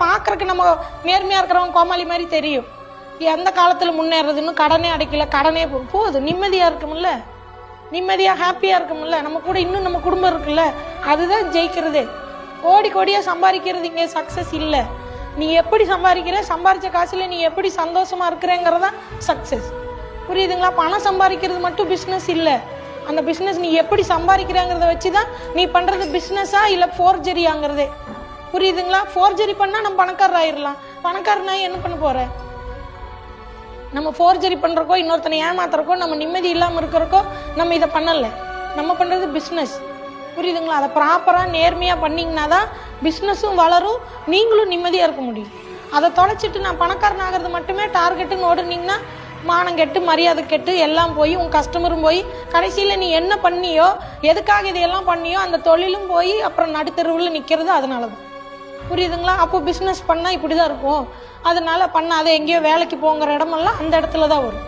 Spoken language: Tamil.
பார்க்கறக்கு நம்ம நேர்மையாக இருக்கிறவங்க கோமாளி மாதிரி தெரியும். எந்த காலத்தில் முன்னேறதுன்னு கடனே அடைக்கல, கடனே போகுது, நிம்மதியாக இருக்கும்ல, நிம்மதியாக ஹாப்பியாக இருக்கும்ல, நம்ம கூட இன்னும் நம்ம குடும்பம் இருக்குல்ல, அதுதான் ஜெயிக்கிறதே. கோடி கோடியாக சம்பாதிக்கிறது இங்கே சக்ஸஸ் இல்லை. நீ எப்படி சம்பாதிக்கிற, சம்பாதிச்ச காசில் நீ எப்படி சந்தோஷமாக இருக்கிறேங்கிறதான் சக்ஸஸ். புரியுதுங்களா? பணம் சம்பாதிக்கிறது மட்டும் பிஸ்னஸ் இல்லை. அந்த பிஸ்னஸ் நீ எப்படி சம்பாதிக்கிறேங்கிறத வச்சு தான் நீ பண்ணுறது பிஸ்னஸா இல்லை ஃபோர்ஜரியாங்கிறதே. புரியுதுங்களா? ஃபோர்ஜரி பண்ணால் நம்ம பணக்காரர் ஆயிடலாம். பணக்காரனா என்ன பண்ண போகிற? நம்ம ஃபோர்ஜரி பண்ணுறக்கோ இன்னொருத்தனை ஏமாத்துறக்கோ நம்ம நிம்மதி இல்லாமல் இருக்கிறக்கோ நம்ம இதை பண்ணலை. நம்ம பண்ணுறது பிஸ்னஸ். புரியுதுங்களா? அதை ப்ராப்பராக நேர்மையாக பண்ணிங்கன்னா தான் பிஸ்னஸும் வளரும், நீங்களும் நிம்மதியாக இருக்க முடியும். அதை தொலைச்சிட்டு நான் பணக்காரன் ஆகிறது மட்டுமே டார்கெட்டுன்னு ஓடுனீங்கன்னா மானம் கெட்டு மரியாதை கெட்டு எல்லாம் போய் உன் கஸ்டமரும் போய் கடைசியில் நீ என்ன பண்ணியோ எதுக்காக இதையெல்லாம் பண்ணியோ அந்த தொழிலும் போய் அப்புறம் நடுத்தெருவில் நிற்கிறது. அதனால தான். புரியுதுங்களா? அப்போ பிஸ்னஸ் பண்ணால் இப்படி தான் இருக்கும். அதனால பண்ணாத, எங்கேயோ வேலைக்கு போங்கிற இடமெல்லாம் அந்த இடத்துல தான் வரும்.